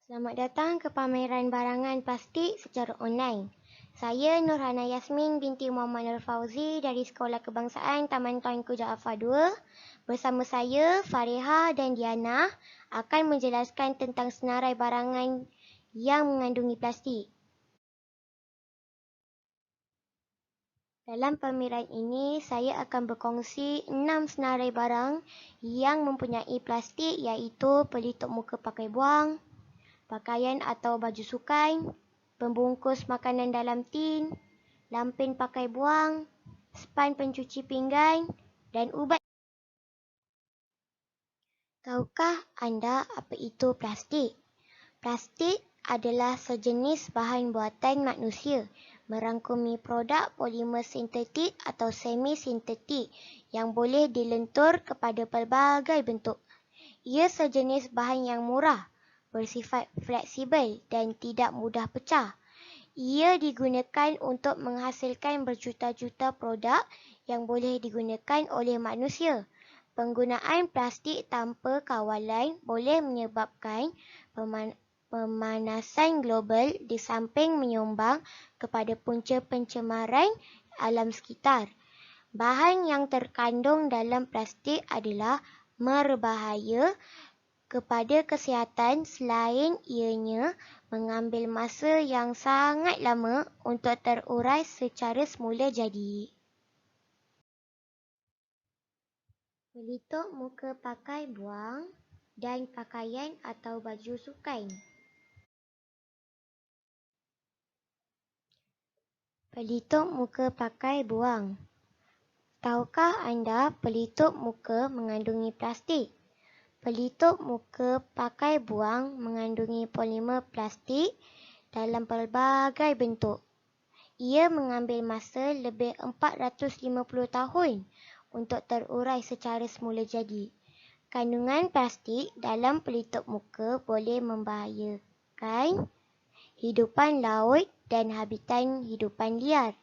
Selamat datang ke pameran barangan plastik secara online. Saya Nurhana Yasmin binti Muhammad Nur Fauzi dari Sekolah Kebangsaan Taman Tuanku Jaafar 2. Bersama saya, Fariha dan Diana akan menjelaskan tentang senarai barangan yang mengandungi plastik. Dalam pameran ini, saya akan berkongsi 6 senarai barang yang mempunyai plastik iaitu pelitup muka pakai buang, pakaian atau baju sukan, pembungkus makanan dalam tin, lampin pakai buang, span pencuci pinggan dan ubat. Tahukah anda apa itu plastik? Plastik adalah sejenis bahan buatan manusia, merangkumi produk polimer sintetik atau semi-sintetik yang boleh dilentur kepada pelbagai bentuk. Ia sejenis bahan yang murah, bersifat fleksibel dan tidak mudah pecah. Ia digunakan untuk menghasilkan berjuta-juta produk yang boleh digunakan oleh manusia. Penggunaan plastik tanpa kawalan boleh menyebabkan pemanasan global di samping menyumbang kepada punca pencemaran alam sekitar. Bahan yang terkandung dalam plastik adalah berbahaya kepada kesihatan selain ianya mengambil masa yang sangat lama untuk terurai secara semula jadi. Pelitup muka pakai buang dan pakaian atau baju sukan. Pelitup muka pakai buang. Tahukah anda pelitup muka mengandungi plastik? Pelitup muka pakai buang mengandungi polimer plastik dalam pelbagai bentuk. Ia mengambil masa lebih 450 tahun untuk terurai secara semula jadi. Kandungan plastik dalam pelitup muka boleh membahayakan hidupan laut dan habitat hidupan liar.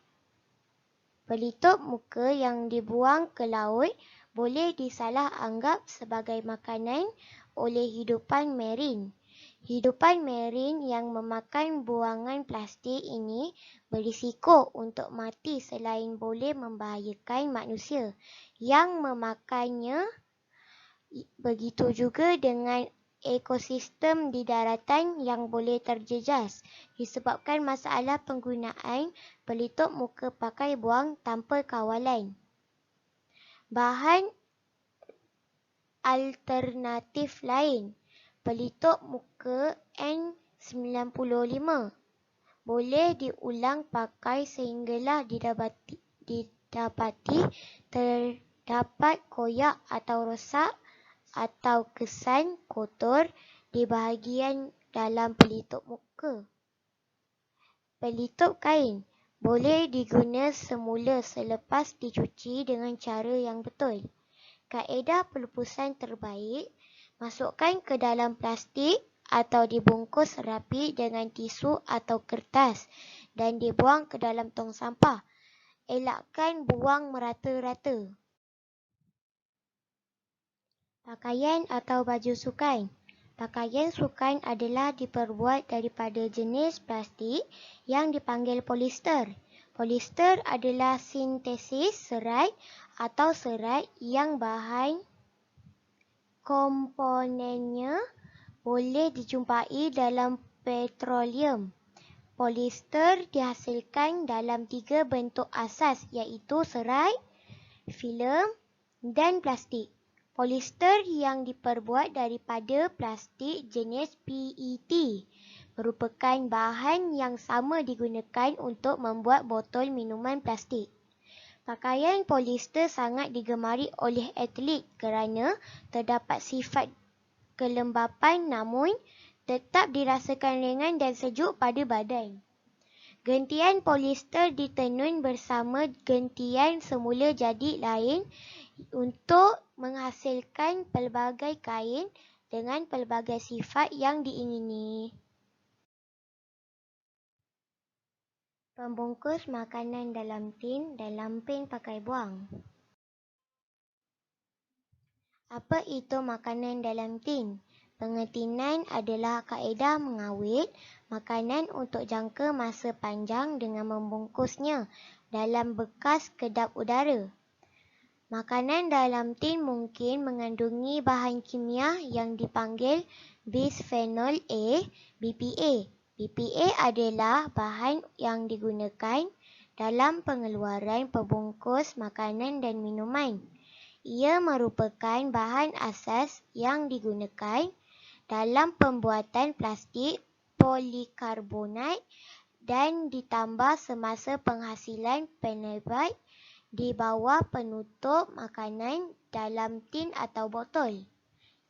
Pelitup muka yang dibuang ke laut boleh disalah anggap sebagai makanan oleh hidupan marin. Hidupan marin yang memakan buangan plastik ini berisiko untuk mati selain boleh membahayakan manusia yang memakannya. Begitu juga dengan ekosistem di daratan yang boleh terjejas disebabkan masalah penggunaan pelitup muka pakai buang tanpa kawalan. Bahan alternatif lain, pelitup muka N95 boleh diulang pakai sehinggalah didapati terdapat koyak atau rosak atau kesan kotor di bahagian dalam pelitup muka. Pelitup kain boleh diguna semula selepas dicuci dengan cara yang betul. Kaedah pelupusan terbaik, masukkan ke dalam plastik atau dibungkus rapi dengan tisu atau kertas dan dibuang ke dalam tong sampah. Elakkan buang merata-rata. Pakaian atau baju sukan. Pakaian sukan adalah diperbuat daripada jenis plastik yang dipanggil polister. Polister adalah sintesis serat atau serat yang bahan komponennya boleh dijumpai dalam petroleum. Polister dihasilkan dalam 3 bentuk asas iaitu serat, filem dan plastik. Polister yang diperbuat daripada plastik jenis PET merupakan bahan yang sama digunakan untuk membuat botol minuman plastik. Pakaian polister sangat digemari oleh atlet kerana terdapat sifat kelembapan namun tetap dirasakan ringan dan sejuk pada badan. Gentian polister ditenun bersama gentian semula jadi lain untuk menghasilkan pelbagai kain dengan pelbagai sifat yang diingini. Pembungkus makanan dalam tin dan lampin pakai buang. Apa itu makanan dalam tin? Pengertian adalah kaedah mengawet makanan untuk jangka masa panjang dengan membungkusnya dalam bekas kedap udara. Makanan dalam tin mungkin mengandungi bahan kimia yang dipanggil bisphenol A, BPA. BPA adalah bahan yang digunakan dalam pengeluaran pembungkus makanan dan minuman. Ia merupakan bahan asas yang digunakan dalam pembuatan plastik polikarbonat dan ditambah semasa penghasilan penerbit di bawah penutup makanan dalam tin atau botol.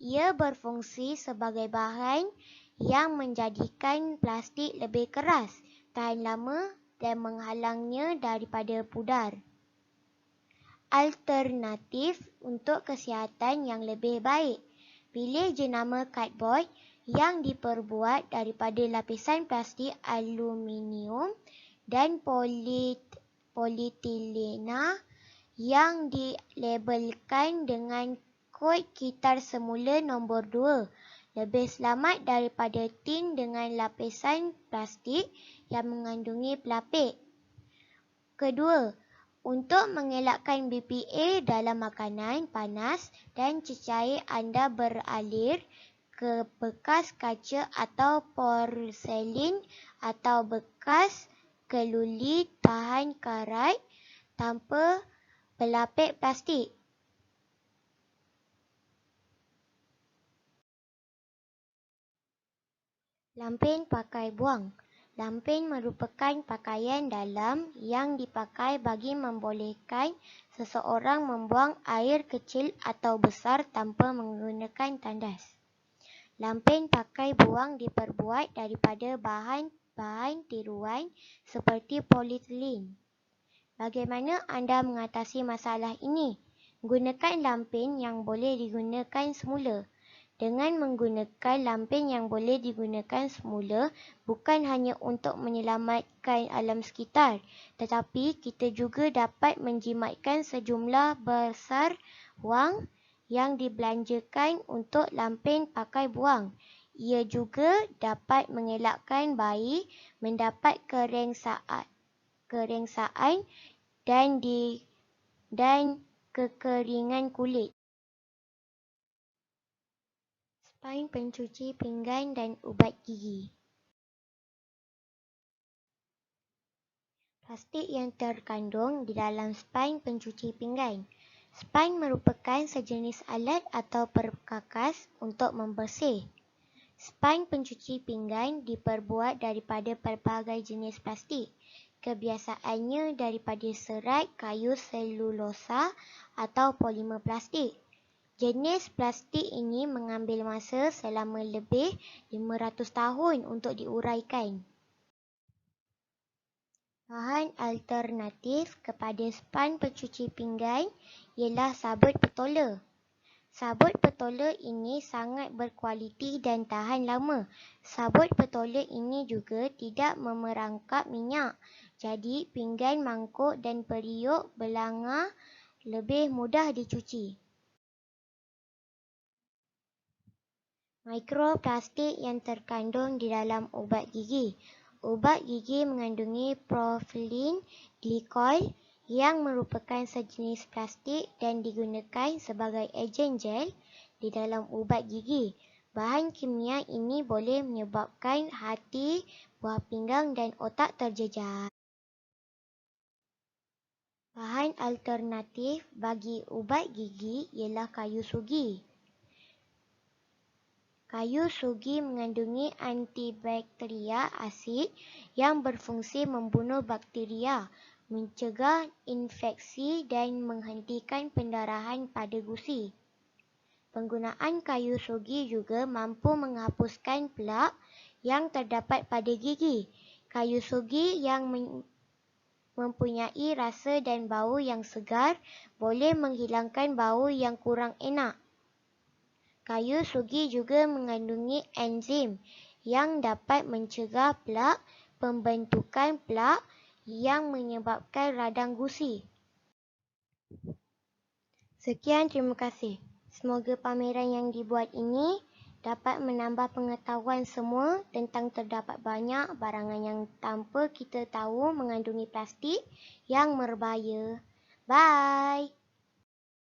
Ia berfungsi sebagai bahan yang menjadikan plastik lebih keras, tahan lama dan menghalangnya daripada pudar. Alternatif untuk kesihatan yang lebih baik. Pilih jenama cardboard yang diperbuat daripada lapisan plastik aluminium dan polietilena yang dilabelkan dengan kod kitar semula nombor 2. Lebih selamat daripada tin dengan lapisan plastik yang mengandungi pelapik. Kedua, untuk mengelakkan BPA dalam makanan panas dan cecair anda beralir ke bekas kaca atau porselin atau bekas keluli tahan karat tanpa pelapik plastik. Lampin pakai buang. Lampin merupakan pakaian dalam yang dipakai bagi membolehkan seseorang membuang air kecil atau besar tanpa menggunakan tandas. Lampin pakai buang diperbuat daripada bahan tiruan seperti polietilen. Bagaimana anda mengatasi masalah ini? Gunakan lampin yang boleh digunakan semula. Dengan menggunakan lampin yang boleh digunakan semula, bukan hanya untuk menyelamatkan alam sekitar, tetapi kita juga dapat menjimatkan sejumlah besar wang yang dibelanjakan untuk lampin pakai buang. Ia juga dapat mengelakkan bayi mendapat kerengsaan dan kekeringan kulit. Spain pencuci pinggan dan ubat gigi. Plastik yang terkandung di dalam spain pencuci pinggan. Spain merupakan sejenis alat atau perkakas untuk membersih. Spain pencuci pinggan diperbuat daripada pelbagai jenis plastik. Kebiasaannya daripada serat, kayu selulosa atau polimer plastik. Jenis plastik ini mengambil masa selama lebih 500 tahun untuk diuraikan. Bahan alternatif kepada spain pencuci pinggan ialah sabut petola. Sabut petola ini sangat berkualiti dan tahan lama. Sabut petola ini juga tidak memerangkap minyak. Jadi pinggan, mangkuk dan periuk belanga lebih mudah dicuci. Mikroplastik yang terkandung di dalam ubat gigi. Ubat gigi mengandungi propylene glycol yang merupakan sejenis plastik dan digunakan sebagai ejen gel di dalam ubat gigi. Bahan kimia ini boleh menyebabkan hati, buah pinggang dan otak terjejas. Bahan alternatif bagi ubat gigi ialah kayu sugi. Kayu sugi mengandungi antibakteria asid yang berfungsi membunuh bakteria, mencegah infeksi dan menghentikan pendarahan pada gusi. Penggunaan kayu sugi juga mampu menghapuskan plak yang terdapat pada gigi. Kayu sugi yang mempunyai rasa dan bau yang segar boleh menghilangkan bau yang kurang enak. Kayu sugi juga mengandungi enzim yang dapat mencegah pembentukan plak yang menyebabkan radang gusi. Sekian, terima kasih. Semoga pameran yang dibuat ini dapat menambah pengetahuan semua tentang terdapat banyak barangan yang tanpa kita tahu mengandungi plastik yang berbahaya. Bye!